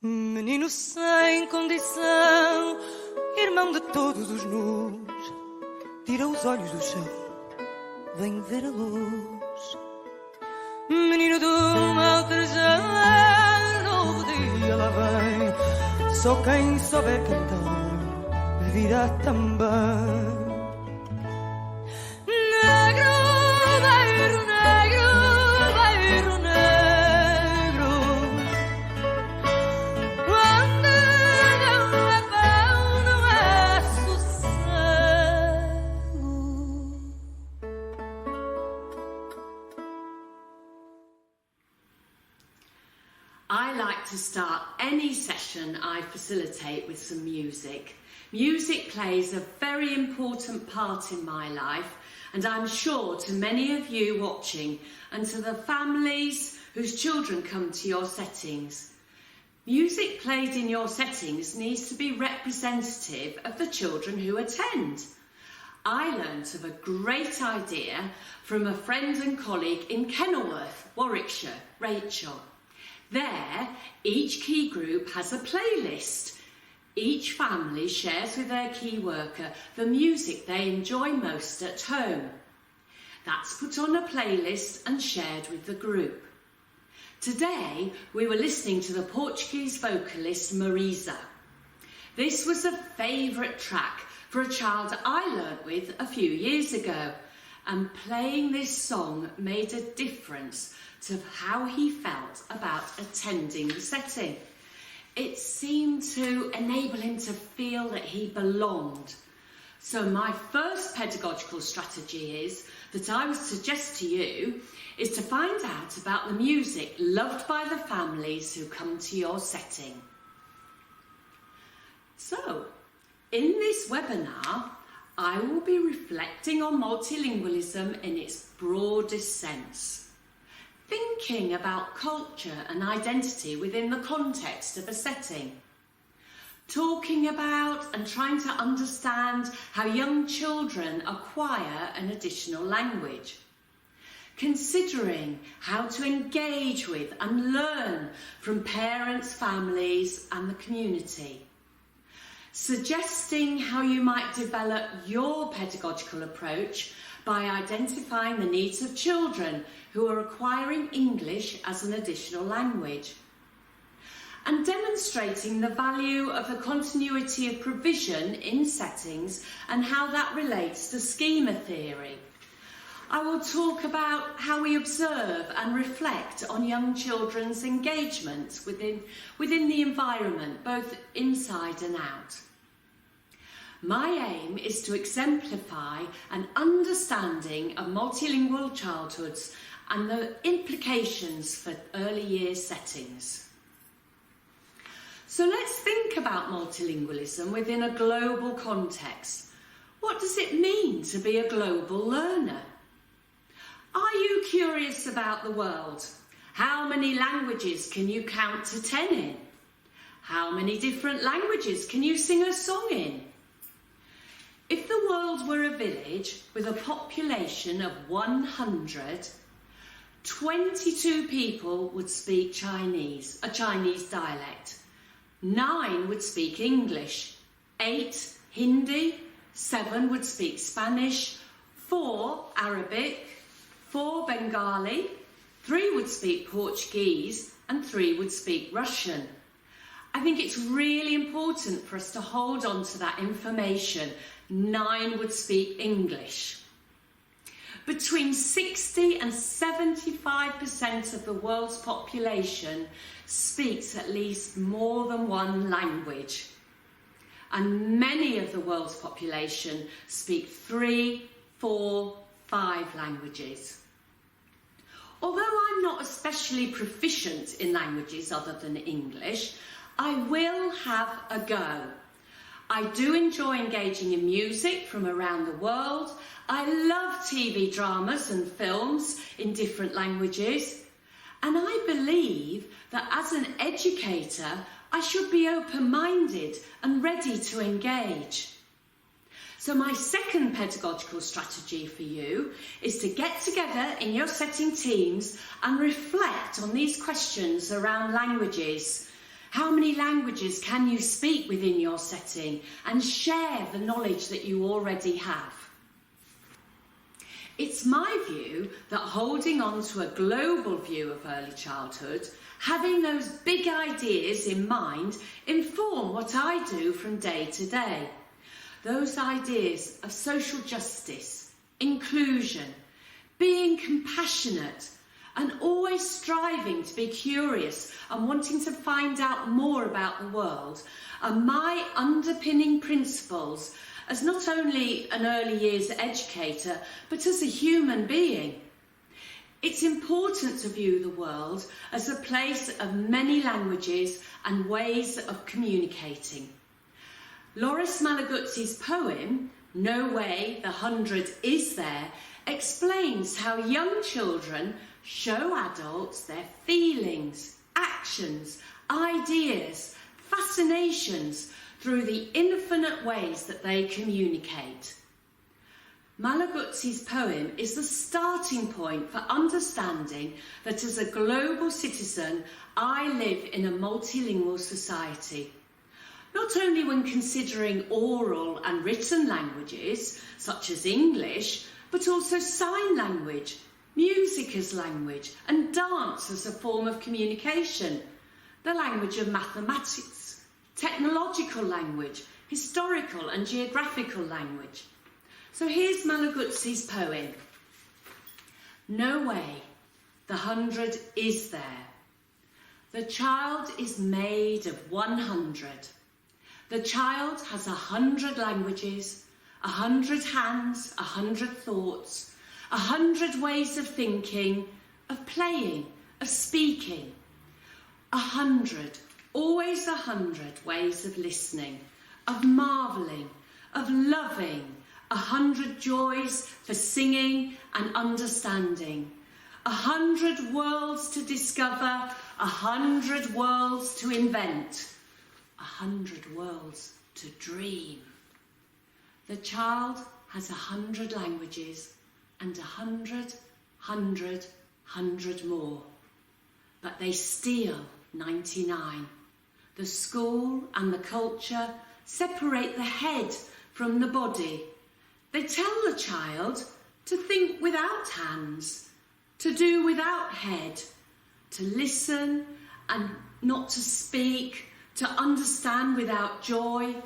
Menino sem condição, irmão de todos os nus, tira os olhos do chão, vem ver a luz. Menino do mal trajado, novo dia lá vem, só quem souber cantar virá também. I like to start any session I facilitate with some music. Music plays a very important part in my life, and I'm sure to many of you watching and to the families whose children come to your settings. Music played in your settings needs to be representative of the children who attend. I learnt of a great idea from a friend and colleague in Kenilworth, Warwickshire, Rachel. There, each key group has a playlist. Each family shares with their key worker the music they enjoy most at home. That's put on a playlist and shared with the group. Today, we were listening to the Portuguese vocalist Marisa. This was a favourite track for a child I learnt with a few years ago, and playing this song made a difference to how he felt about attending the setting. It seemed to enable him to feel that he belonged. So my first pedagogical strategy that I would suggest to you is to find out about the music loved by the families who come to your setting. So, in this webinar, I will be reflecting on multilingualism in its broadest sense. Thinking about culture and identity within the context of a setting. Talking about and trying to understand how young children acquire an additional language. Considering how to engage with and learn from parents, families and the community. Suggesting how you might develop your pedagogical approach by identifying the needs of children who are acquiring English as an additional language, and demonstrating the value of the continuity of provision in settings and how that relates to schema theory. I will talk about how we observe and reflect on young children's engagement within the environment, both inside and out. My aim is to exemplify an understanding of multilingual childhoods and the implications for early years settings. So let's think about multilingualism within a global context. What does it mean to be a global learner? Are you curious about the world? How many languages can you count to 10 in? How many different languages can you sing a song in? If the world were a village with a population of 100, 22 people would speak Chinese, a Chinese dialect. 9 would speak English, 8 Hindi, 7 would speak Spanish, 4 Arabic, 4 Bengali, 3 would speak Portuguese and 3 would speak Russian. I think it's really important for us to hold on to that information. 9 would speak English. Between 60 and 75% of the world's population speaks at least more than one language. And many of the world's population speak 3, 4, 5 languages. Although I'm not especially proficient in languages other than English, I will have a go. I do enjoy engaging in music from around the world. I love TV dramas and films in different languages. And I believe that as an educator, I should be open-minded and ready to engage. So my second pedagogical strategy for you is to get together in your setting teams and reflect on these questions around languages. How many languages can you speak within your setting and share the knowledge that you already have? It's my view that holding on to a global view of early childhood, having those big ideas in mind, inform what I do from day to day. Those ideas of social justice, inclusion, being compassionate, and always striving to be curious and wanting to find out more about the world are my underpinning principles as not only an early years educator, but as a human being. It's important to view the world as a place of many languages and ways of communicating. Loris Malaguzzi's poem, No Way, the 100 Is There, explains how young children show adults their feelings, actions, ideas, fascinations through the infinite ways that they communicate. Malaguzzi's poem is the starting point for understanding that as a global citizen, I live in a multilingual society. Not only when considering oral and written languages, such as English, but also sign language, music as language, and dance as a form of communication, the language of mathematics, technological language, historical and geographical language. So here's Malaguzzi's poem. No way, the 100 is there. The child is made of 100. The child has 100 languages, 100 hands, 100 thoughts, 100 ways of thinking, of playing, of speaking. 100, always 100 ways of listening, of marvelling, of loving, 100 joys for singing and understanding, 100 worlds to discover, 100 worlds to invent, 100 worlds to dream. The child has 100 languages and 100 more, but they steal 99. The school and the culture separate the head from the body. They tell the child to think without hands, to do without head, to listen and not to speak, to understand without joy,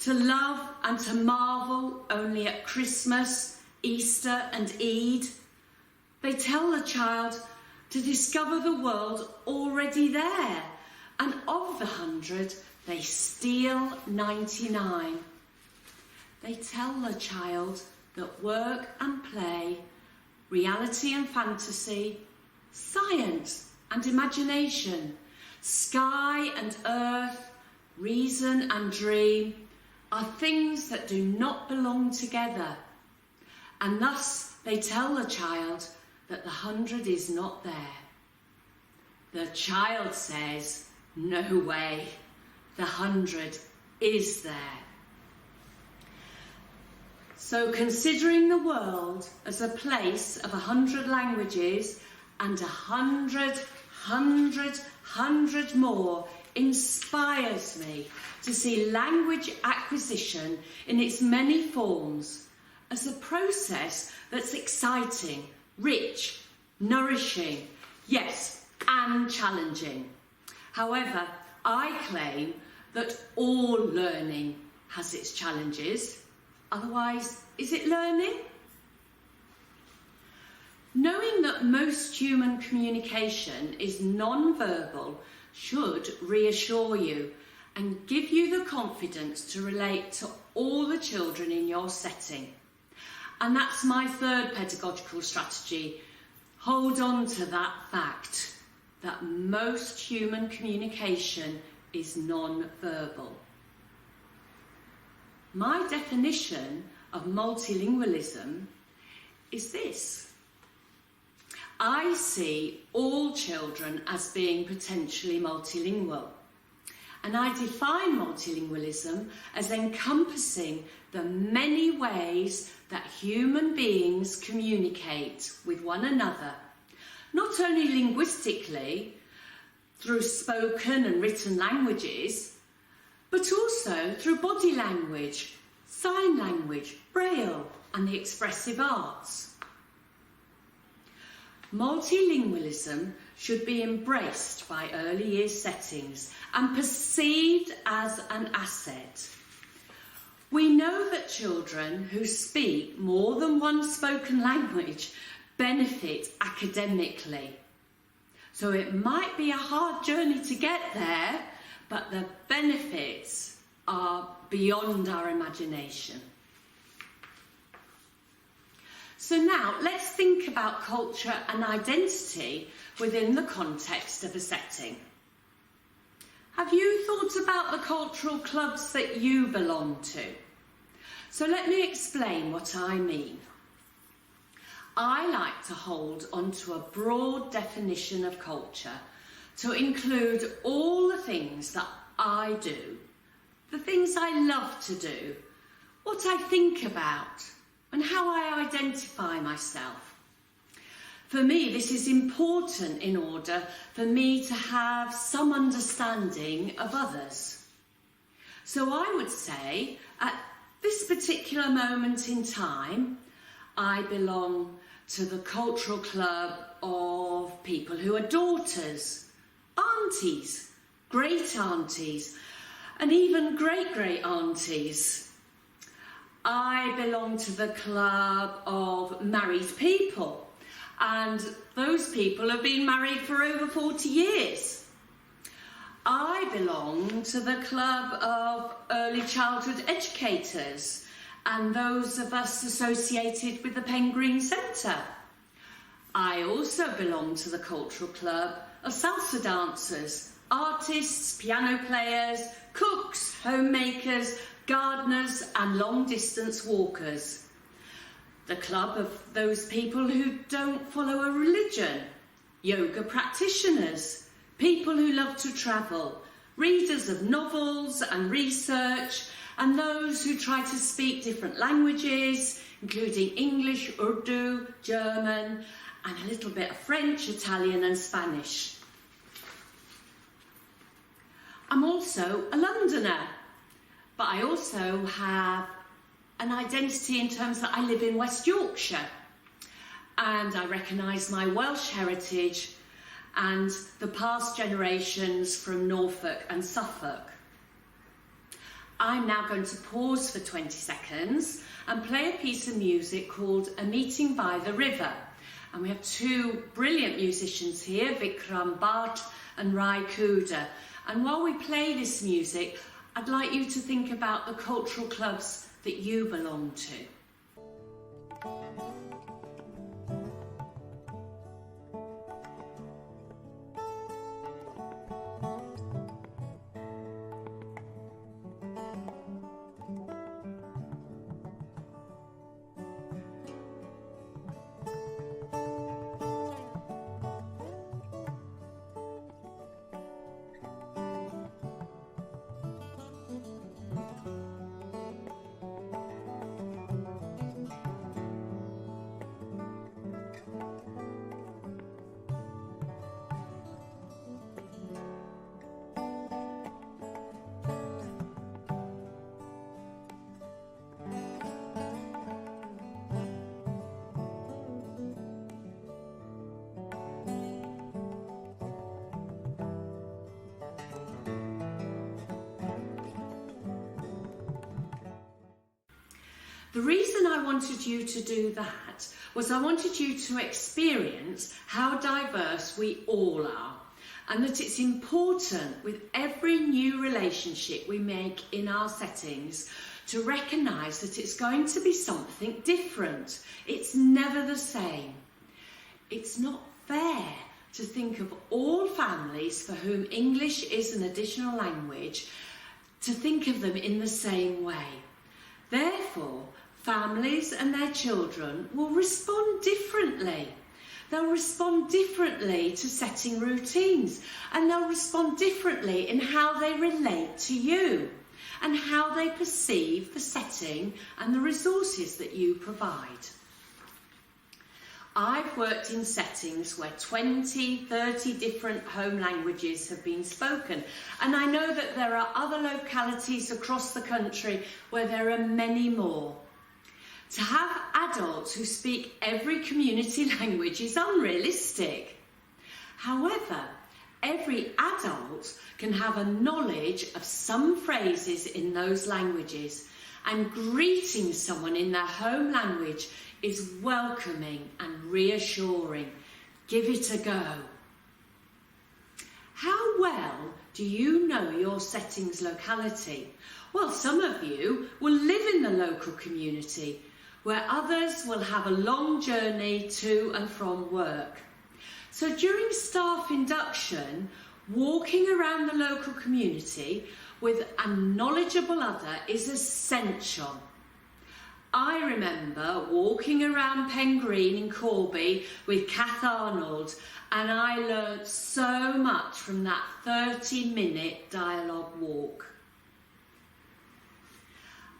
to love and to marvel only at Christmas, Easter and Eid. They tell the child to discover the world already there, and of the 100, they steal 99. They tell the child that work and play, reality and fantasy, science and imagination, sky and earth, reason and dream are things that do not belong together. And thus they tell the child that the 100 is not there. The child says, no way, the 100 is there. So considering the world as a place of 100 languages and 100 more inspires me to see language acquisition in its many forms as a process that's exciting, rich, nourishing, yes, and challenging. However, I claim that all learning has its challenges. Otherwise, is it learning? Knowing that most human communication is non-verbal should reassure you and give you the confidence to relate to all the children in your setting. And that's my third pedagogical strategy. Hold on to that fact that most human communication is non-verbal. My definition of multilingualism is this. I see all children as being potentially multilingual, and I define multilingualism as encompassing the many ways that human beings communicate with one another, not only linguistically, through spoken and written languages, but also through body language, sign language, braille, and the expressive arts. Multilingualism should be embraced by early years settings and perceived as an asset. We know that children who speak more than one spoken language benefit academically. So it might be a hard journey to get there, but the benefits are beyond our imagination. So now let's think about culture and identity within the context of a setting. Have you thought about the cultural clubs that you belong to? So let me explain what I mean. I like to hold onto a broad definition of culture to include all the things that I do, the things I love to do, what I think about, and how I identify myself. For me, this is important in order for me to have some understanding of others. So I would say, at this particular moment in time, I belong to the cultural club of people who are daughters, aunties, great aunties, and even great aunties. I belong to the club of married people, and those people have been married for over 40 years. I belong to the club of early childhood educators and those of us associated with the Pen Green Centre. I also belong to the cultural club of salsa dancers, artists, piano players, cooks, homemakers, gardeners and long-distance walkers. The club of those people who don't follow a religion, yoga practitioners, people who love to travel, readers of novels and research, and those who try to speak different languages, including English, Urdu, German, and a little bit of French, Italian and Spanish. I'm also a Londoner, but I also have an identity in terms that I live in West Yorkshire, and I recognise my Welsh heritage and the past generations from Norfolk and Suffolk. I'm now going to pause for 20 seconds and play a piece of music called A Meeting by the River. And we have two brilliant musicians here, Vikram Bhatt and Rai Kuda. And while we play this music, I'd like you to think about the cultural clubs that you belong to. The reason I wanted you to do that was I wanted you to experience how diverse we all are, and that it's important with every new relationship we make in our settings to recognise that it's going to be something different. It's never the same. It's not fair to think of all families for whom English is an additional language, to think of them in the same way. Therefore, families and their children will respond differently. They'll respond differently to setting routines, and they'll respond differently in how they relate to you and how they perceive the setting and the resources that you provide. I've worked in settings where 20, 30 different home languages have been spoken, and I know that there are other localities across the country where there are many more. To have adults who speak every community language is unrealistic. However, every adult can have a knowledge of some phrases in those languages, and greeting someone in their home language is welcoming and reassuring. Give it a go. How well do you know your setting's locality? Well, some of you will live in the local community, where others will have a long journey to and from work. So during staff induction, walking around the local community with a knowledgeable other is essential. I remember walking around Pen Green in Corby with Kath Arnold, and I learnt so much from that 30-minute dialogue walk.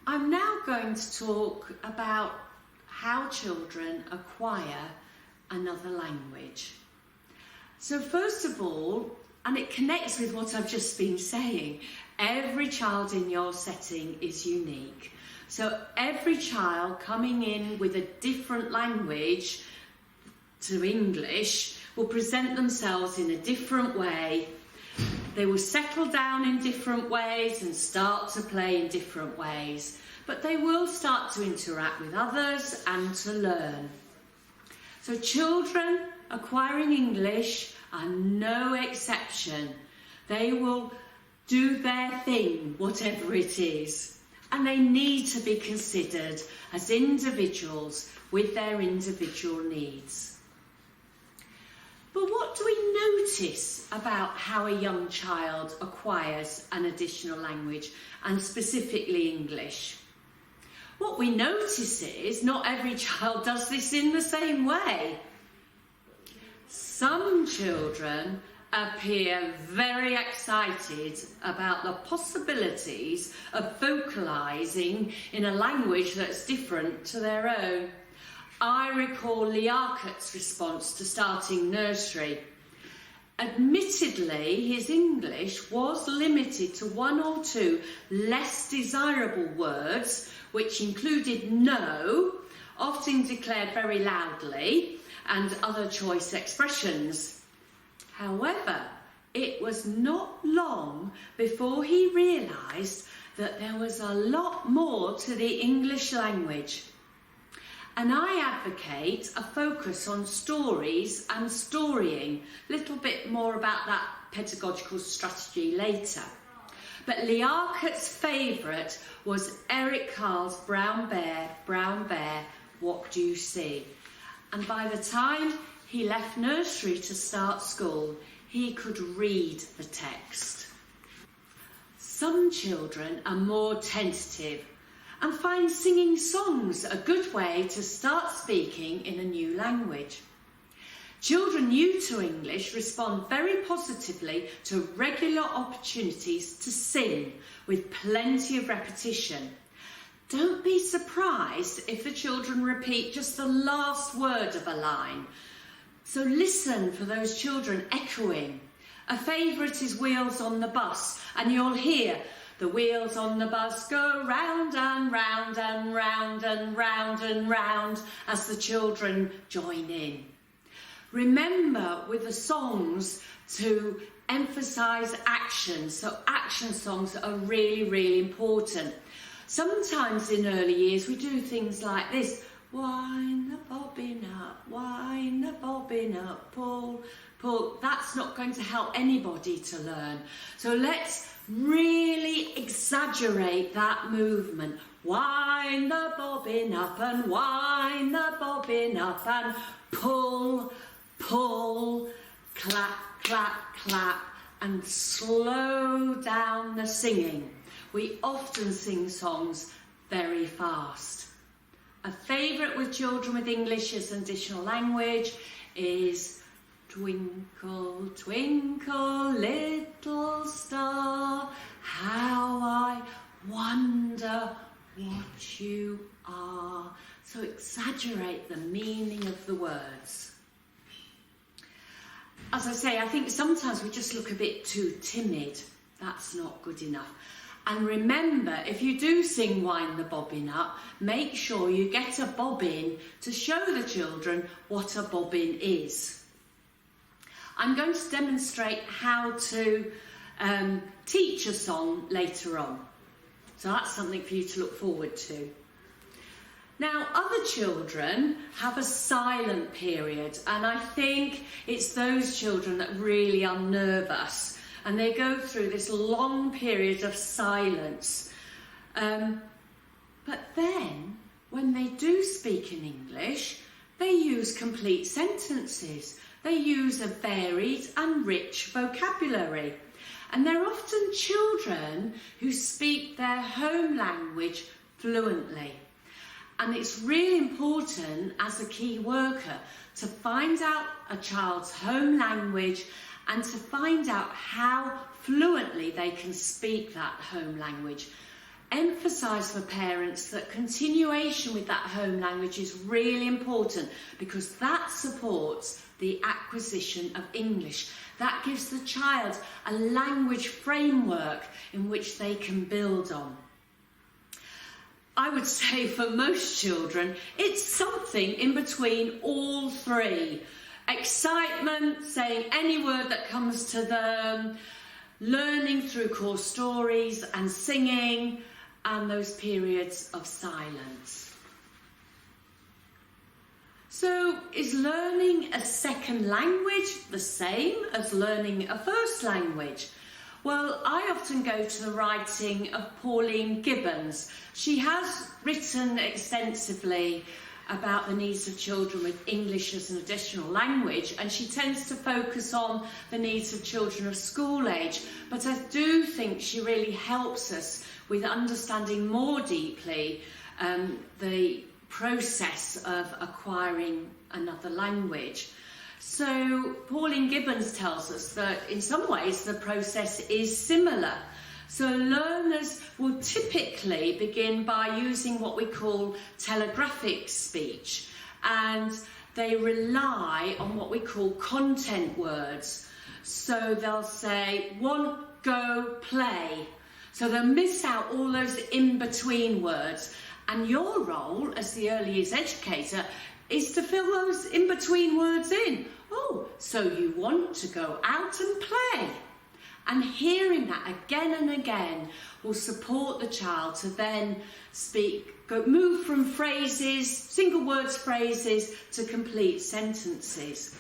I'm now going to talk about how children acquire another language. So first of all, and it connects with what I've just been saying, every child in your setting is unique. So every child coming in with a different language to English will present themselves in a different way. They will settle down in different ways and start to play in different ways. But they will start to interact with others and to learn. So children acquiring English are no exception. They will do their thing, whatever it is. And they need to be considered as individuals with their individual needs. But what do we notice about how a young child acquires an additional language, and specifically English? What we notice is not every child does this in the same way. Some children appear very excited about the possibilities of vocalising in a language that's different to their own. I recall Liakat's response to starting nursery. Admittedly, his English was limited to one or two less desirable words, which included no, often declared very loudly, and other choice expressions. However, it was not long before he realised that there was a lot more to the English language. And I advocate a focus on stories and storying. A little bit more about that pedagogical strategy later. But Liakat's favourite was Eric Carle's Brown Bear, What Do You See? And by the time he left nursery to start school, he could read the text. Some children are more tentative and find singing songs a good way to start speaking in a new language. Children new to English respond very positively to regular opportunities to sing with plenty of repetition. Don't be surprised if the children repeat just the last word of a line. So listen for those children echoing. A favourite is Wheels on the Bus, and you'll hear the wheels on the bus go round and round and round and round and round as the children join in. Remember with the songs to emphasise action, so action songs are really, really important. Sometimes in early years we do things like this. Wind the bobbin up, pull, pull. That's not going to help anybody to learn. So let's really exaggerate that movement. Wind the bobbin up and wind the bobbin up and pull, pull, clap, clap, clap, and slow down the singing. We often sing songs very fast. A favourite with children with English as an additional language is Twinkle, twinkle, little star, how I wonder what you are. So exaggerate the meaning of the words. As I say, I think sometimes we just look a bit too timid. That's not good enough. And remember, if you do sing Wind the Bobbin Up, make sure you get a bobbin to show the children what a bobbin is. I'm going to demonstrate how to teach a song later on. So that's something for you to look forward to. Now, other children have a silent period, and I think it's those children that really are nervous, and they go through this long period of silence. But then, when they do speak in English, they use complete sentences. They use a varied and rich vocabulary. And they're often children who speak their home language fluently. And it's really important as a key worker to find out a child's home language and to find out how fluently they can speak that home language. Emphasise for parents that continuation with that home language is really important because that supports the acquisition of English. That gives the child a language framework in which they can build on. I would say for most children, it's something in between all three. Excitement, saying any word that comes to them, learning through core stories and singing, and those periods of silence. So, is learning a second language the same as learning a first language? Well, I often go to the writing of Pauline Gibbons. She has written extensively about the needs of children with English as an additional language, and she tends to focus on the needs of children of school age. But I do think she really helps us with understanding more deeply the process of acquiring another language. So Pauline Gibbons tells us that in some ways the process is similar. So learners will typically begin by using what we call telegraphic speech, and they rely on what we call content words. So they'll say, want, go, play. So they'll miss out all those in-between words. And your role as the early years educator is to fill those in-between words in. Oh, so you want to go out and play. And hearing that again and again will support the child to then move from phrases, single words phrases, to complete sentences.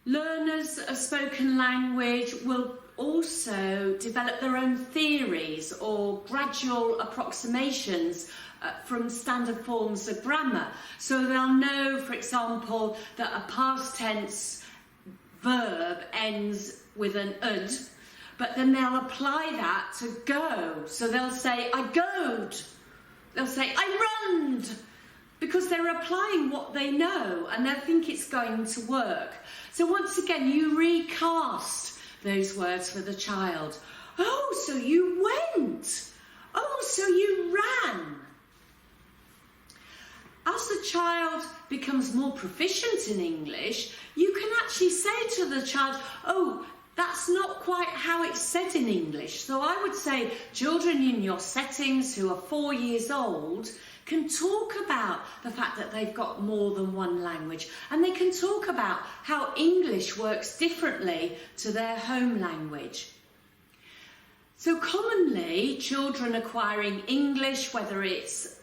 Learners of spoken language will also develop their own theories or gradual approximations from standard forms of grammar. So they'll know, for example, that a past tense verb ends with an ud, but then they'll apply that to go. So they'll say, I goed. They'll say, I runned, because they're applying what they know and they think it's going to work. So once again, you recast those words for the child. Oh, so you went. Oh, so you ran. As the child becomes more proficient in English, you can actually say to the child, oh, that's not quite how it's said in English. So I would say children in your settings who are 4 years old can talk about the fact that they've got more than one language, and they can talk about how English works differently to their home language. So commonly, children acquiring English, whether it's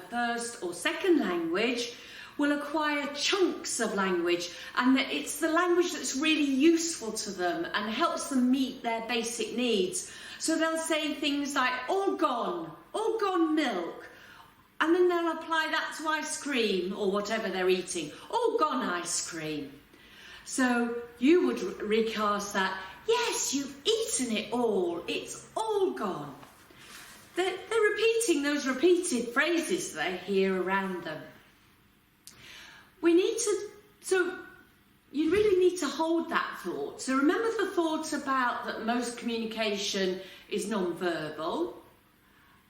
first or second language, will acquire chunks of language, and that it's the language that's really useful to them and helps them meet their basic needs. So they'll say things like all gone milk, and then they'll apply that to ice cream or whatever they're eating. All gone ice cream. So you would recast that, yes, you've eaten it all, it's all gone. They're repeating those repeated phrases they hear around them. So you really need to hold that thought. So remember the thought about that most communication is non-verbal,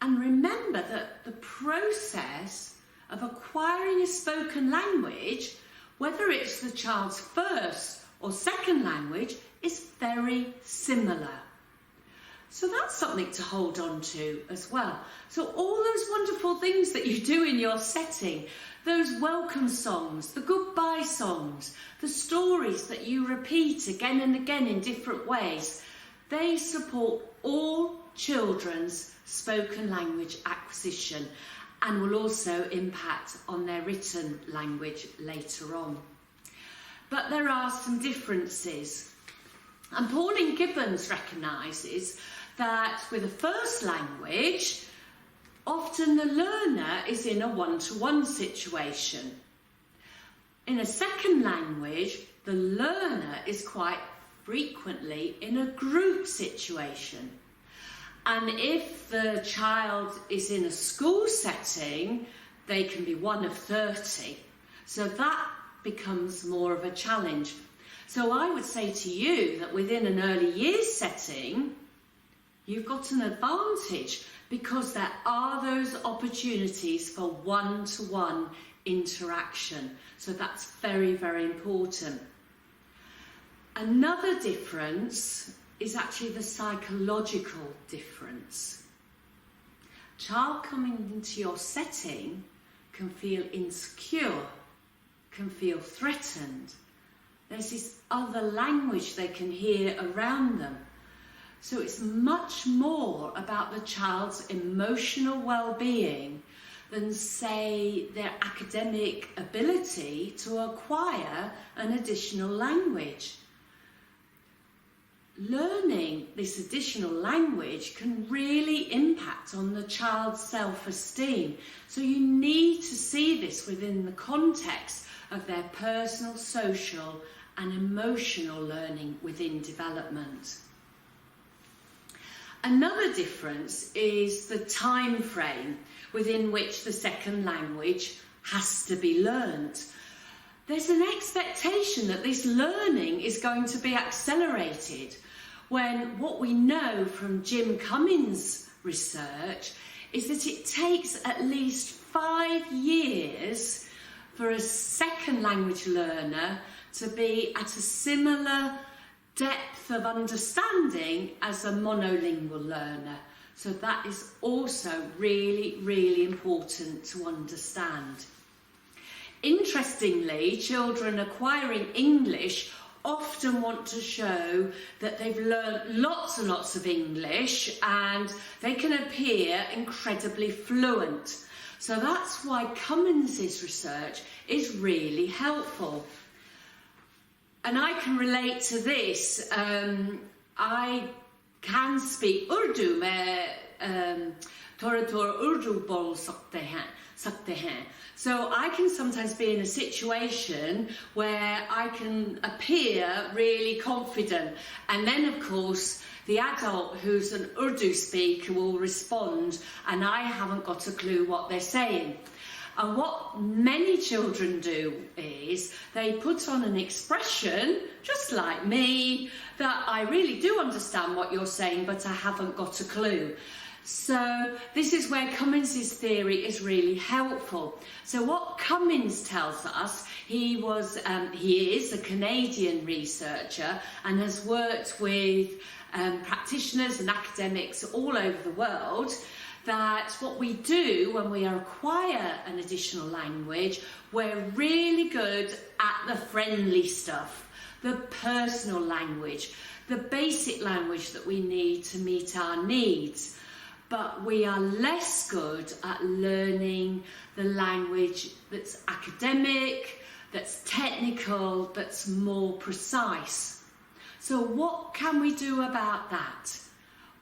and remember that the process of acquiring a spoken language, whether it's the child's first or second language, is very similar. So that's something to hold on to as well. So all those wonderful things that you do in your setting, those welcome songs, the goodbye songs, the stories that you repeat again and again in different ways, they support all children's spoken language acquisition and will also impact on their written language later on. But there are some differences. And Pauline Gibbons recognises that with a first language, often the learner is in a one-to-one situation. In a second language, the learner is quite frequently in a group situation. And if the child is in a school setting, they can be one of 30. So that becomes more of a challenge. So I would say to you that within an early years setting, you've got an advantage because there are those opportunities for one-to-one interaction. So that's very, very important. Another difference is actually the psychological difference. A child coming into your setting can feel insecure, can feel threatened. There's this other language they can hear around them. So it's much more about the child's emotional well-being than, say, their academic ability to acquire an additional language. Learning this additional language can really impact on the child's self-esteem. So you need to see this within the context of their personal, social and emotional learning within development. Another difference is the time frame within which the second language has to be learnt. There's an expectation that this learning is going to be accelerated, when what we know from Jim Cummins' research is that it takes at least 5 years for a second language learner to be at a similar depth of understanding as a monolingual learner. So that is also really, really important to understand. Interestingly, children acquiring English often want to show that they've learned lots and lots of English and they can appear incredibly fluent. So that's why Cummins' research is really helpful. And I can relate to this. I can speak Urdu, मैं थोड़ा Urdu बोल सकते हैं. So I can sometimes be in a situation where I can appear really confident, and then of course the adult who's an Urdu speaker will respond and I haven't got a clue what they're saying. And what many children do is they put on an expression, just like me, that I really do understand what you're saying, but I haven't got a clue. So this is where Cummins' theory is really helpful. So what Cummins tells us, he is a Canadian researcher and has worked with practitioners and academics all over the world, that what we do when we acquire an additional language, we're really good at the friendly stuff, the personal language, the basic language that we need to meet our needs. But we are less good at learning the language that's academic, that's technical, that's more precise. So what can we do about that?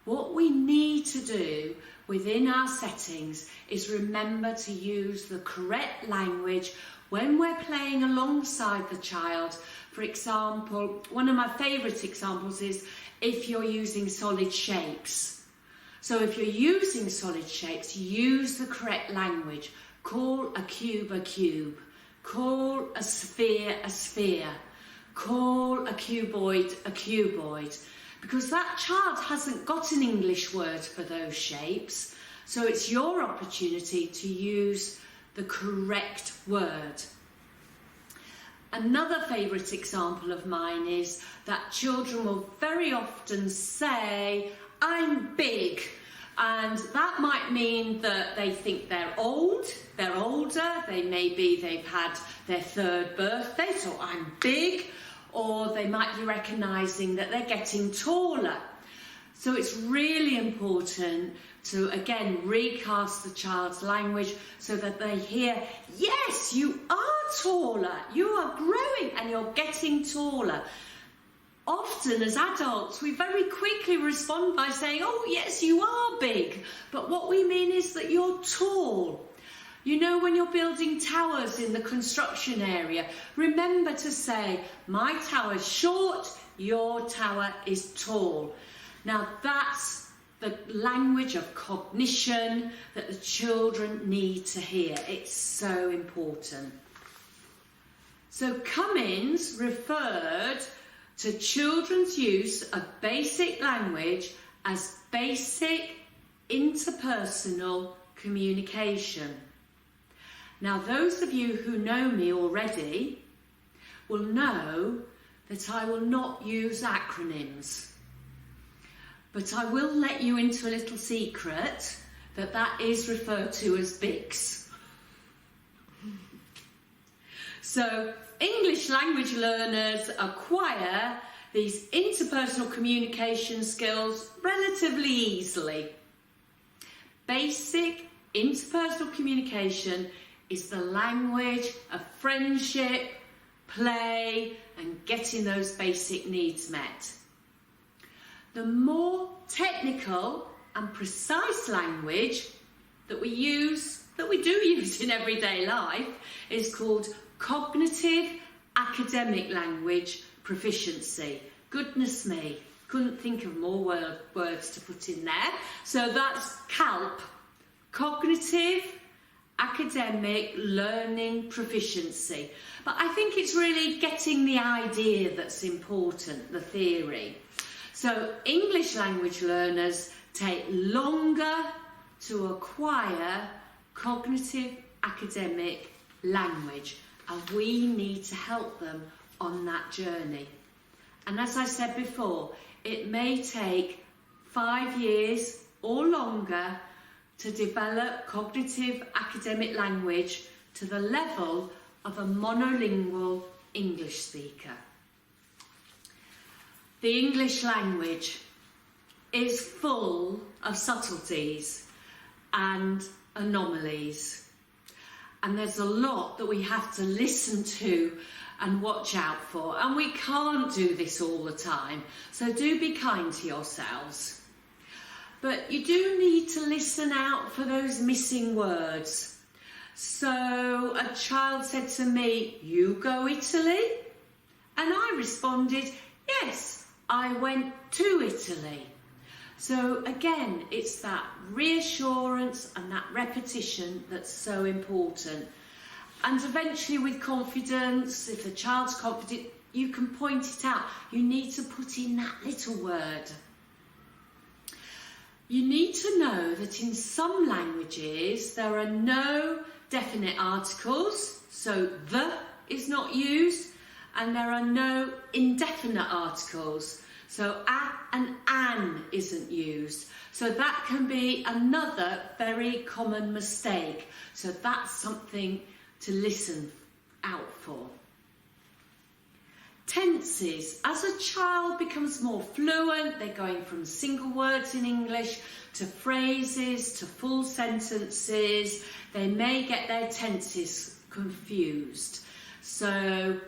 What we need to do within our settings is remember to use the correct language when we're playing alongside the child. For example, one of my favourite examples is if you're using solid shapes. So if you're using solid shapes, use the correct language. Call a cube a cube. Call a sphere a sphere. Call a cuboid a cuboid. Because that child hasn't got an English word for those shapes. So it's your opportunity to use the correct word. Another favourite example of mine is that children will very often say, I'm big. And that might mean that they think they're old, they're older, they've had their third birthday, so I'm big, or they might be recognising that they're getting taller. So it's really important to, again, recast the child's language so that they hear, yes, you are taller, you are growing and you're getting taller. Often as adults, we very quickly respond by saying, oh, yes, you are big. But what we mean is that you're tall. You know, when you're building towers in the construction area, remember to say, my tower's short, your tower is tall. Now, that's the language of cognition that the children need to hear. It's so important. So Cummins referred to children's use of basic language as basic interpersonal communication. Now, those of you who know me already will know that I will not use acronyms, but I will let you into a little secret that is referred to as BICS. So, English language learners acquire these interpersonal communication skills relatively easily. Basic interpersonal communication is the language of friendship, play, and getting those basic needs met. The more technical and precise language that we do use in everyday life, is called cognitive academic language proficiency. Goodness me, couldn't think of more words to put in there. So that's CALP, cognitive academic learning proficiency. But I think it's really getting the idea that's important, the theory. So English language learners take longer to acquire cognitive academic language, and we need to help them on that journey. And as I said before, it may take 5 years or longer to develop cognitive academic language to the level of a monolingual English speaker. The English language is full of subtleties and anomalies. And there's a lot that we have to listen to and watch out for. And we can't do this all the time. So do be kind to yourselves. But you do need to listen out for those missing words. So a child said to me, "You go Italy?" And I responded, "Yes, I went to Italy." So again, it's that reassurance and that repetition that's so important. And eventually with confidence, if the child's confident, you can point it out. You need to put in that little word. You need to know that in some languages there are no definite articles, so the is not used, and there are no indefinite articles. So a and an isn't used. So that can be another very common mistake. So that's something to listen out for. Tenses. As a child becomes more fluent, they're going from single words in English to phrases, to full sentences. They may get their tenses confused. So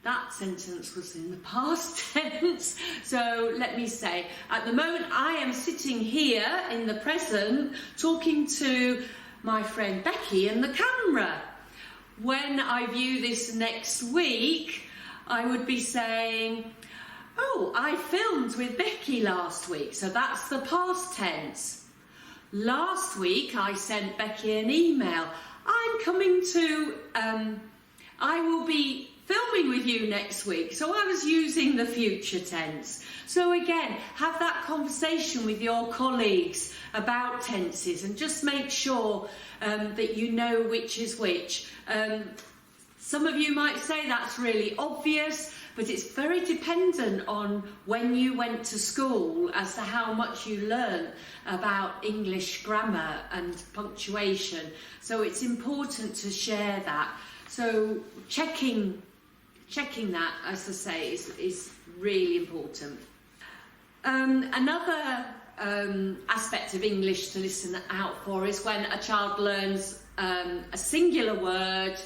that sentence was in the past tense. So let me say, at the moment I am sitting here in the present talking to my friend Becky in the camera. When I view this next week, I would be saying, "Oh, I filmed with Becky last week." So that's the past tense. Last week I sent Becky an email. I will be filming with you next week, so I was using the future tense. So again, have that conversation with your colleagues about tenses and just make sure that you know which is which. Some of you might say that's really obvious, but it's very dependent on when you went to school as to how much you learn about English grammar and punctuation. So it's important to share that. So checking that, as I say, is really important. Another aspect of English to listen out for is when a child learns a singular word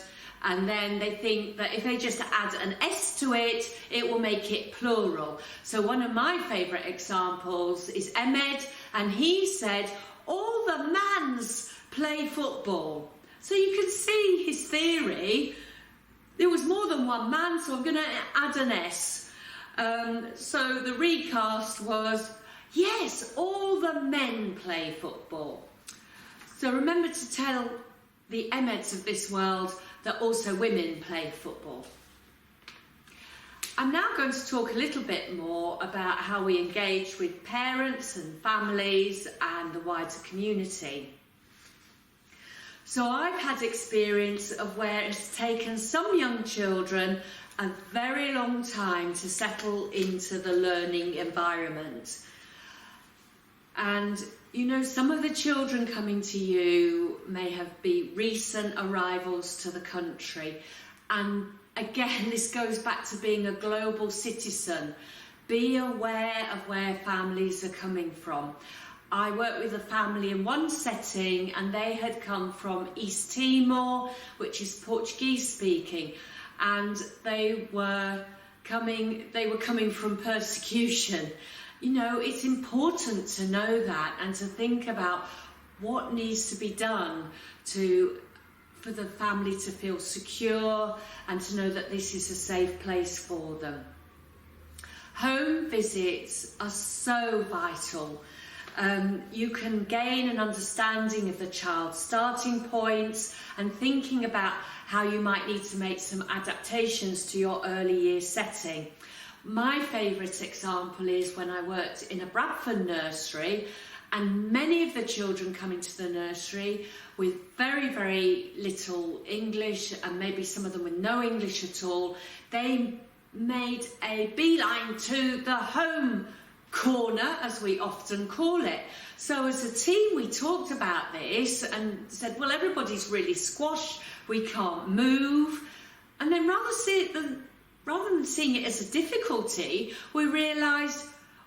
and then they think that if they just add an S to it, it will make it plural. So one of my favourite examples is Ahmed, and he said, all the mans play football. So you can see his theory. There was more than one man, so I'm going to add an S. So the recast was, yes, all the men play football. So remember to tell the Ahmeds of this world that also women play football. I'm now going to talk a little bit more about how we engage with parents and families and the wider community. So I've had experience of where it's taken some young children a very long time to settle into the learning environment. And you know, some of the children coming to you may have been recent arrivals to the country. And again, this goes back to being a global citizen. Be aware of where families are coming from. I worked with a family in one setting and they had come from East Timor, which is Portuguese speaking, and they were coming from persecution. You know, it's important to know that and to think about what needs to be done for the family to feel secure and to know that this is a safe place for them. Home visits are so vital. You can gain an understanding of the child's starting points and thinking about how you might need to make some adaptations to your early years setting. My favourite example is when I worked in a Bradford nursery, and many of the children coming to the nursery with very, very little English, and maybe some of them with no English at all, they made a beeline to the home corner, as we often call it. So as a team, we talked about this and said, well, everybody's really squashed, we can't move. And then rather than seeing it as a difficulty, we realised,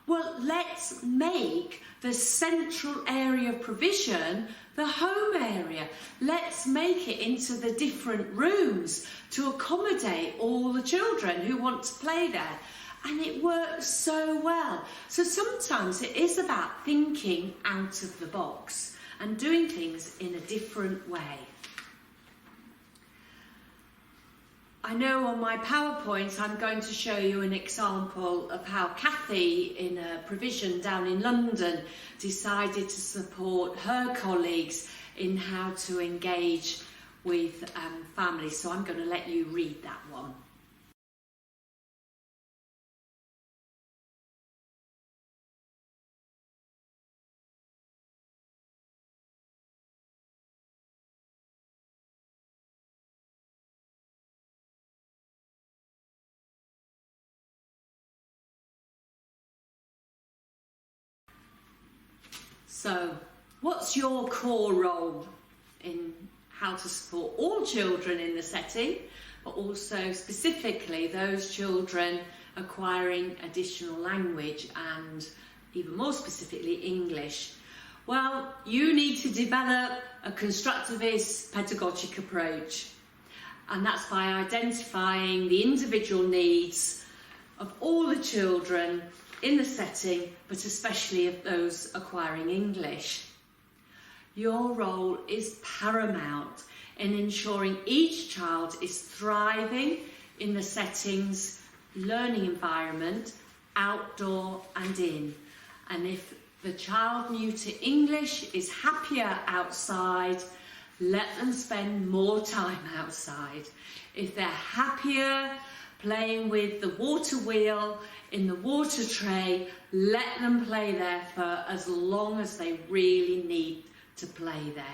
well, let's make the central area of provision the home area. Let's make it into the different rooms to accommodate all the children who want to play there. And it works so well. So sometimes it is about thinking out of the box and doing things in a different way. I know on my PowerPoint I'm going to show you an example of how Kathy in a provision down in London decided to support her colleagues in how to engage with families. So I'm going to let you read that one. So, what's your core role in how to support all children in the setting, but also specifically those children acquiring additional language and even more specifically English? Well, you need to develop a constructivist pedagogic approach, and that's by identifying the individual needs of all the children in the setting, but especially of those acquiring English. Your role is paramount in ensuring each child is thriving in the setting's learning environment, outdoor and in. And if the child new to English is happier outside, let them spend more time outside. If they're happier playing with the water wheel in the water tray, let them play there for as long as they really need to play there.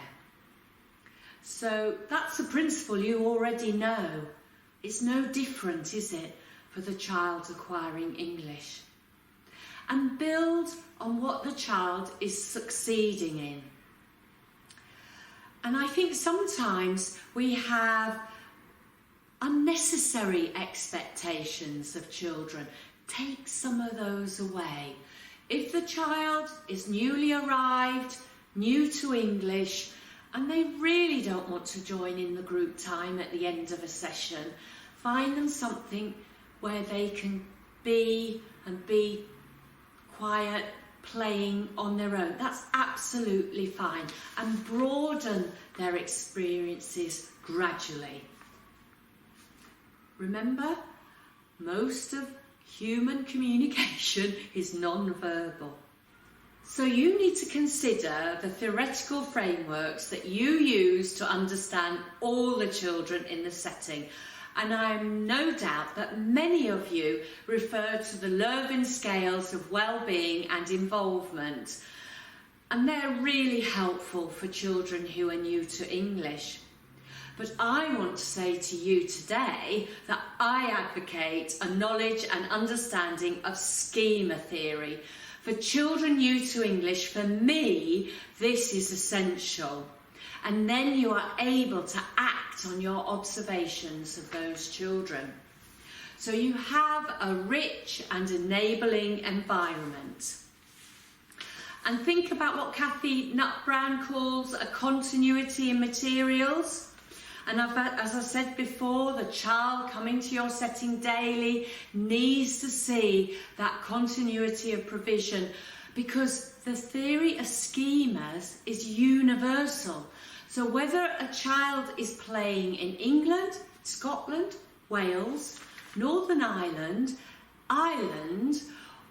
So that's a principle you already know. It's no different, is it, for the child acquiring English? And build on what the child is succeeding in. And I think sometimes we have unnecessary expectations of children. Take some of those away. If the child is newly arrived, new to English, and they really don't want to join in the group time at the end of a session, find them something where they can be quiet, playing on their own. That's absolutely fine, and broaden their experiences gradually. Remember, most of human communication is non-verbal. So you need to consider the theoretical frameworks that you use to understand all the children in the setting. And I'm no doubt that many of you refer to the Lurvin scales of well-being and involvement. And they're really helpful for children who are new to English. But I want to say to you today that I advocate a knowledge and understanding of schema theory. For children new to English, for me, this is essential. And then you are able to act on your observations of those children. So you have a rich and enabling environment. And think about what Kathy Nutt-Brown calls a continuity in materials. And as I said before, the child coming to your setting daily needs to see that continuity of provision, because the theory of schemas is universal. So whether a child is playing in England, Scotland, Wales, Northern Ireland, Ireland,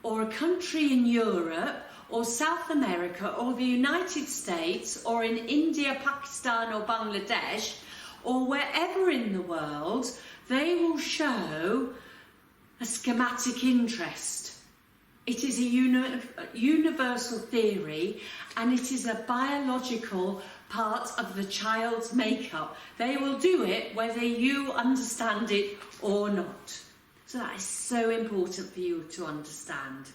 or a country in Europe, or South America, or the United States, or in India, Pakistan, or Bangladesh, or wherever in the world, they will show a schematic interest. It is a universal theory, and it is a biological part of the child's makeup. They will do it whether you understand it or not. So that is so important for you to understand.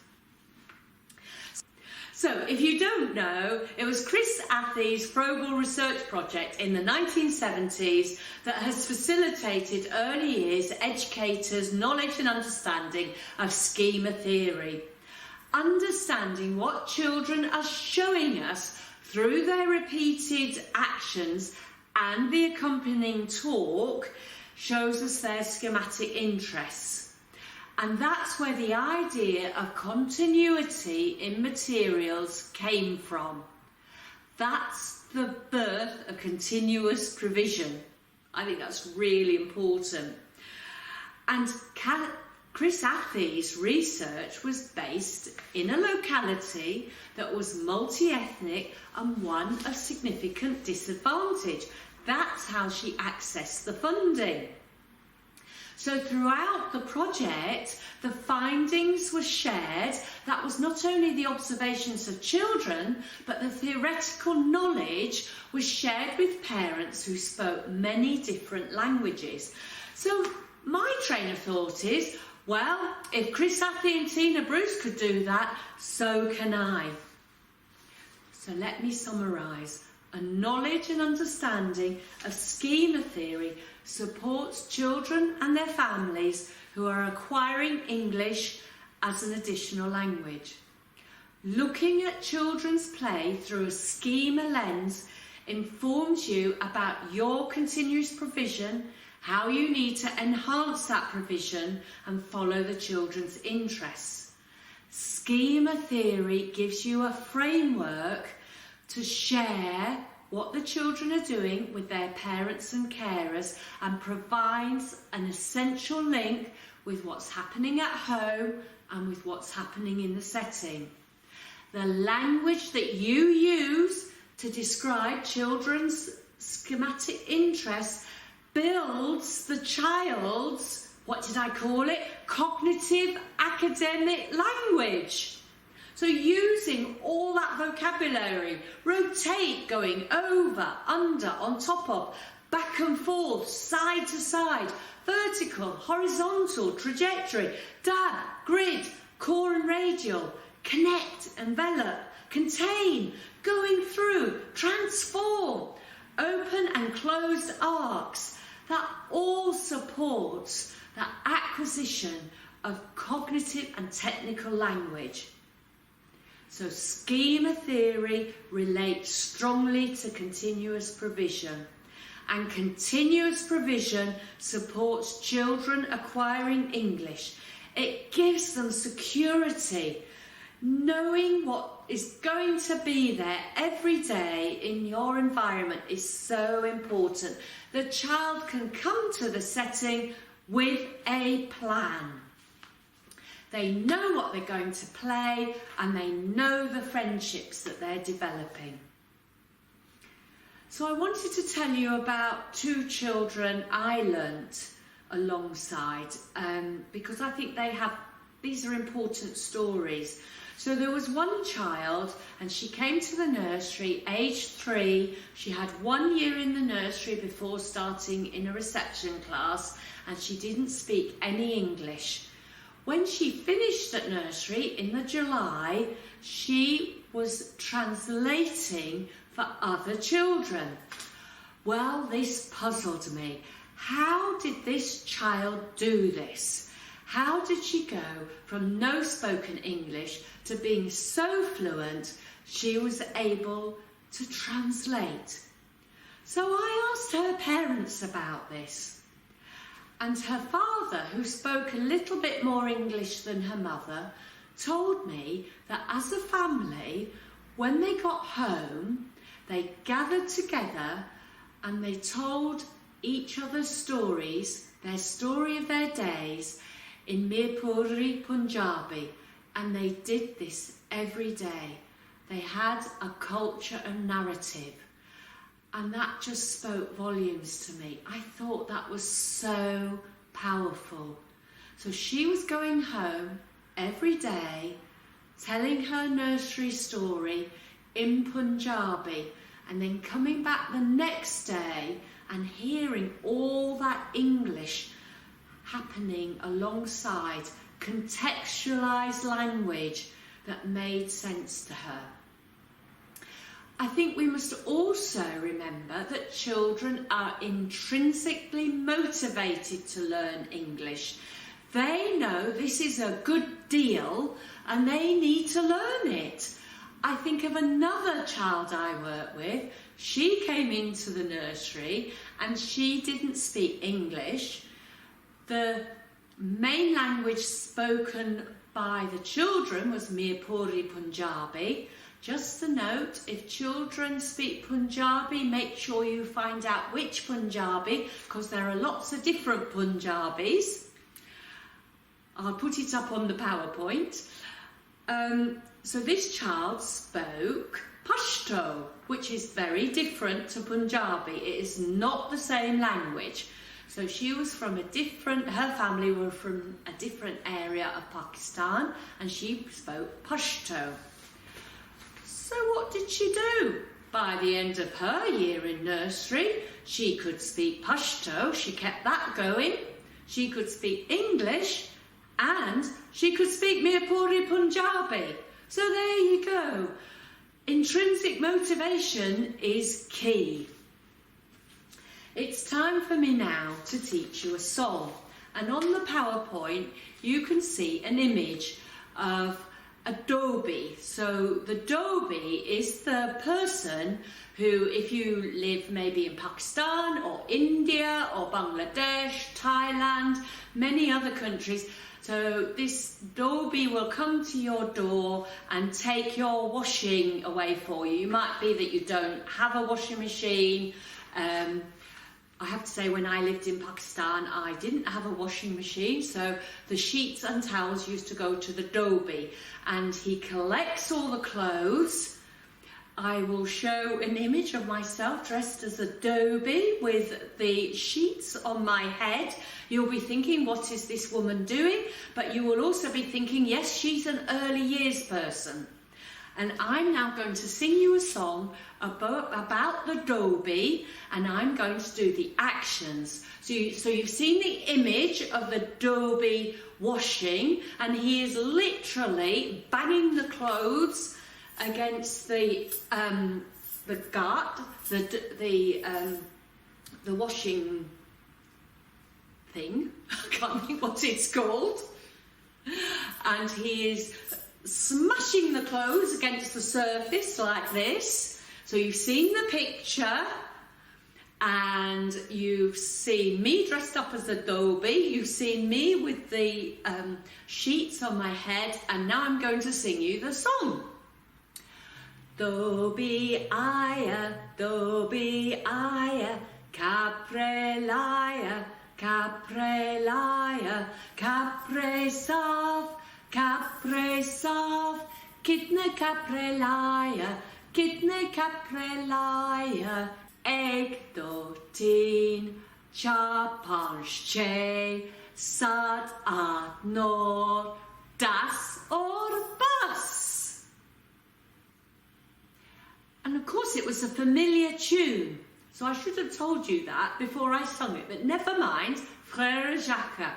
So, if you don't know, it was Chris Athey's Frobel research project in the 1970s that has facilitated early years educators' knowledge and understanding of schema theory. Understanding what children are showing us through their repeated actions and the accompanying talk shows us their schematic interests. And that's where the idea of continuity in materials came from. That's the birth of continuous provision. I think that's really important. And Chris Athey's research was based in a locality that was multi-ethnic and one of significant disadvantage. That's how she accessed the funding. So throughout the project, the findings were shared. That was not only the observations of children, but the theoretical knowledge was shared with parents who spoke many different languages. So my train of thought is, well, if Chris Athey and Tina Bruce could do that, so can I. So let me summarise. A knowledge and understanding of schema theory supports children and their families who are acquiring English as an additional language. Looking at children's play through a schema lens informs you about your continuous provision, how you need to enhance that provision and follow the children's interests. Schema theory gives you a framework to share what the children are doing with their parents and carers, and provides an essential link with what's happening at home and with what's happening in the setting. The language that you use to describe children's schematic interest builds the child's, what did I call it? Cognitive academic language. So using all that vocabulary, rotate, going over, under, on top of, back and forth, side to side, vertical, horizontal, trajectory, dab, grid, core and radial, connect, envelop, contain, going through, transform, open and closed arcs. That all supports that acquisition of cognitive and technical language. So schema theory relates strongly to continuous provision, and continuous provision supports children acquiring English. It gives them security. Knowing what is going to be there every day in your environment is so important. The child can come to the setting with a plan. They know what they're going to play, and they know the friendships that they're developing. So I wanted to tell you about two children I learnt alongside, because I think these are important stories. So there was one child, and she came to the nursery aged 3. She had 1 year in the nursery before starting in a reception class, and she didn't speak any English. When she finished at nursery in the July, she was translating for other children. Well, this puzzled me. How did this child do this? How did she go from no spoken English to being so fluent she was able to translate? So I asked her parents about this. And her father, who spoke a little bit more English than her mother, told me that as a family, when they got home, they gathered together and they told each other stories, their story of their days, in Mirpuri Punjabi. And they did this every day. They had a culture and narrative. And that just spoke volumes to me. I thought that was so powerful. So she was going home every day, telling her nursery story in Punjabi, and then coming back the next day and hearing all that English happening alongside contextualised language that made sense to her. I think we must also remember that children are intrinsically motivated to learn English. They know this is a good deal and they need to learn it. I think of another child I work with. She came into the nursery and she didn't speak English. The main language spoken by the children was Mirpuri Punjabi. Just a note, if children speak Punjabi, make sure you find out which Punjabi, because there are lots of different Punjabis. I'll put it up on the PowerPoint. So this child spoke Pashto, which is very different to Punjabi. It is not the same language. So she was from her family were from a different area of Pakistan, and she spoke Pashto. So what did she do? By the end of her year in nursery, she could speak Pashto, she kept that going. She could speak English, and she could speak Mirpuri Punjabi. So there you go. Intrinsic motivation is key. It's time for me now to teach you a song. And on the PowerPoint, you can see an image of a Dobi. So the Dobi is the person who, if you live maybe in Pakistan or India or Bangladesh, Thailand, many other countries, so this Dobi will come to your door and take your washing away for you. It might be that you don't have a washing machine. I have to say, when I lived in Pakistan, I didn't have a washing machine, so the sheets and towels used to go to the Dobi, and he collects all the clothes I will show an image of myself dressed as a Dobie with the sheets on my head. You'll be thinking, what is this woman doing? But you will also be thinking, yes, she's an early years person. And I'm now going to sing you a song about the Dobie, and I'm going to do the actions. So you've seen the image of the Dobie washing, and he is literally banging the clothes against the gut, the washing thing. I can't think what it's called. And he is smashing the clothes against the surface like this. So you've seen the picture, and you've seen me dressed up as a Dobie. You've seen me with the sheets on my head, and now I'm going to sing you the song. Dobie aya, caprelaya, caprelaya, capresav, capresav, kitne caprelaya, ek do tin, cha panche, sad at nor, das or bus. And of course it was a familiar tune, so I should have told you that before I sung it, but never mind, Frère Jacques.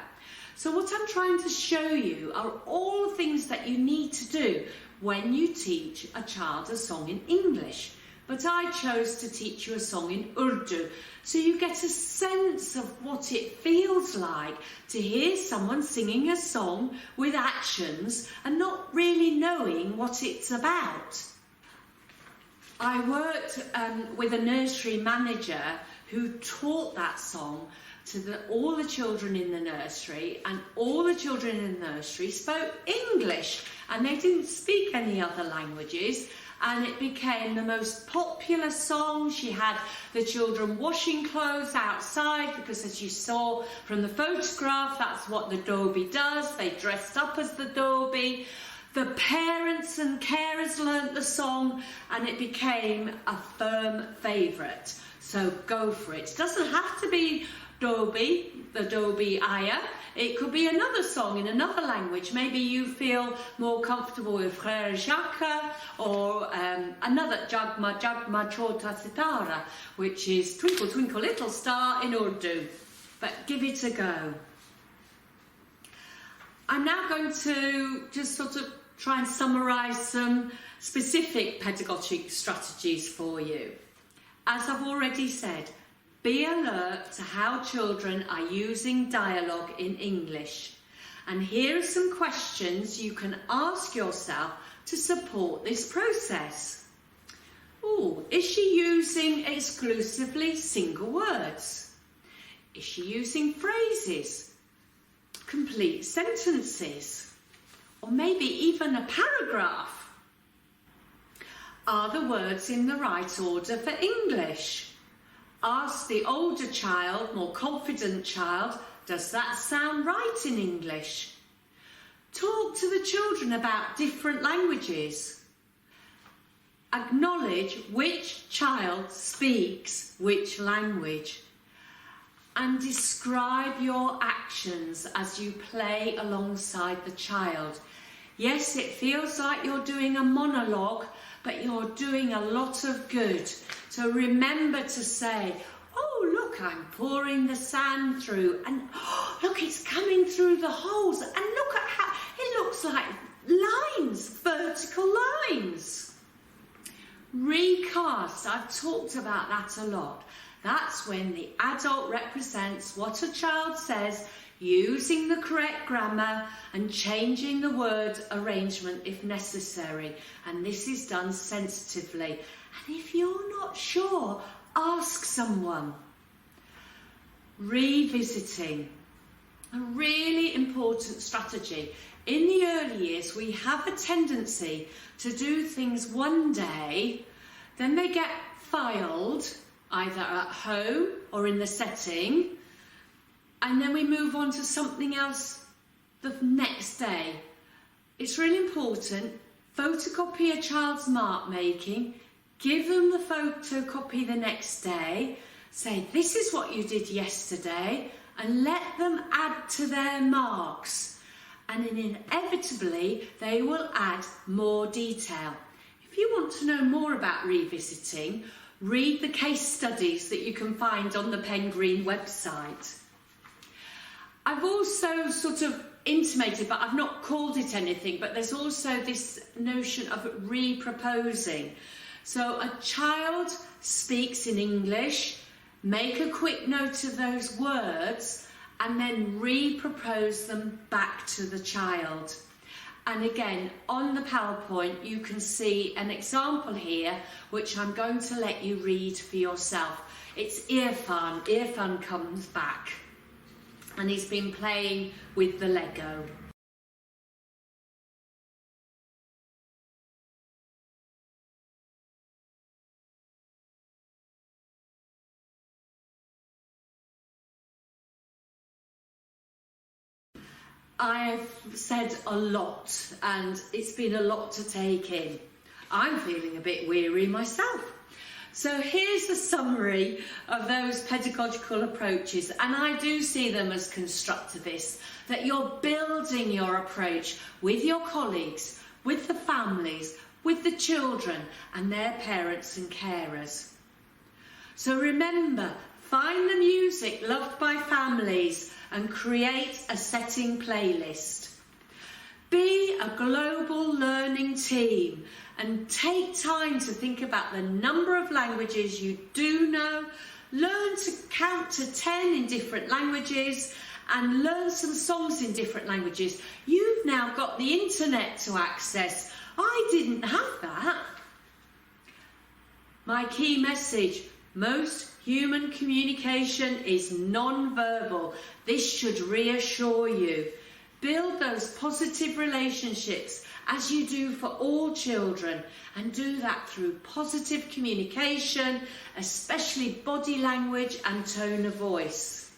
So what I'm trying to show you are all the things that you need to do when you teach a child a song in English. But I chose to teach you a song in Urdu, so you get a sense of what it feels like to hear someone singing a song with actions and not really knowing what it's about. I worked with a nursery manager who taught that song to all the children in the nursery, and all the children in the nursery spoke English and they didn't speak any other languages, and it became the most popular song. She had the children washing clothes outside because, as you saw from the photograph, that's what the Dobie does. They dressed up as the Dobie. The parents and carers learnt the song and it became a firm favourite. So go for it. It doesn't have to be Dobie, the Dobie Aya. It could be another song in another language. Maybe you feel more comfortable with Frère Jacques, or another Jagma Jagma Chota Sitara, which is Twinkle Twinkle Little Star in Urdu. But give it a go. I'm now going to just sort of try and summarise some specific pedagogic strategies for you. As I've already said, be alert to how children are using dialogue in English. And here are some questions you can ask yourself to support this process. Is she using exclusively single words? Is she using phrases, complete sentences, or maybe even a paragraph? Are the words in the right order for English? Ask the older child, more confident child, does that sound right in English? Talk to the children about different languages. Acknowledge which child speaks which language. And describe your actions as you play alongside the child. Yes, it feels like you're doing a monologue, but you're doing a lot of good. So remember to say, oh, look, I'm pouring the sand through, and oh, look, it's coming through the holes, and look at how it looks like lines, vertical lines. Recast, I've talked about that a lot. That's when the adult represents what a child says, using the correct grammar and changing the word arrangement if necessary. And this is done sensitively. And if you're not sure, ask someone. Revisiting. A really important strategy. In the early years, we have a tendency to do things one day, then they get filed either at home or in the setting, and then we move on to something else the next day. It's really important. Photocopy a child's mark making, Give them the photocopy the next day, say this is what you did yesterday, and let them add to their marks. And then inevitably they will add more detail. If you want to know more about revisiting, read the case studies that you can find on the Pen Green website. I've also sort of intimated, but I've not called it anything, but there's also this notion of re-proposing. So a child speaks in English, make a quick note of those words, and then re-propose them back to the child. And again, on the PowerPoint, you can see an example here, which I'm going to let you read for yourself. It's Irfan. Irfan comes back, and he's been playing with the Lego. I've said a lot, and it's been a lot to take in. I'm feeling a bit weary myself. So here's a summary of those pedagogical approaches, and I do see them as constructivists, that you're building your approach with your colleagues, with the families, with the children and their parents and carers. So remember, find the music loved by families and create a setting playlist. Be a global learning team and take time to think about the number of languages you do know. Learn to count to 10 in different languages and learn some songs in different languages. You've now got the internet to access. I didn't have that. My key message: most human communication is non-verbal. This should reassure you. Build those positive relationships as you do for all children, and do that through positive communication, especially body language and tone of voice.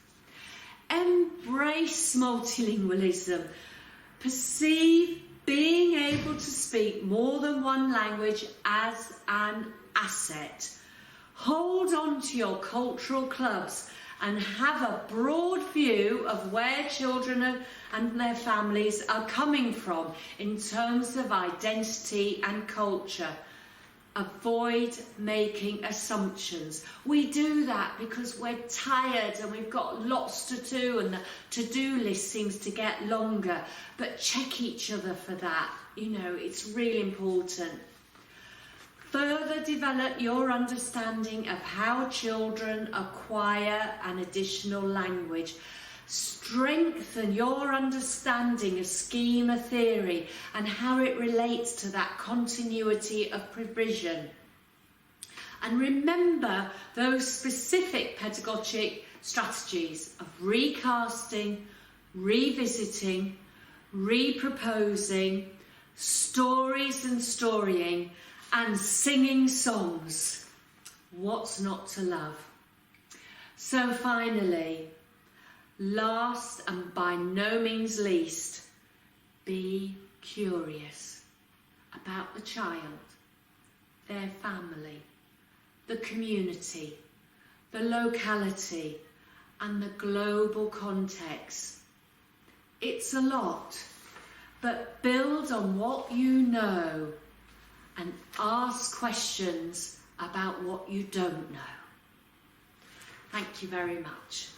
Embrace multilingualism. Perceive being able to speak more than one language as an asset. Hold on to your cultural clubs and have a broad view of where children and their families are coming from in terms of identity and culture. Avoid making assumptions. We do that because we're tired and we've got lots to do, and the to-do list seems to get longer. But check each other for that. You know, it's really important. Further develop your understanding of how children acquire an additional language. Strengthen your understanding of schema theory and how it relates to that continuity of provision. And remember those specific pedagogic strategies of recasting, revisiting, reproposing, stories and storying, and singing songs. What's not to love? So finally, last and by no means least, be curious about the child, their family, the community, the locality, and the global context. It's a lot, but build on what you know and ask questions about what you don't know. Thank you very much.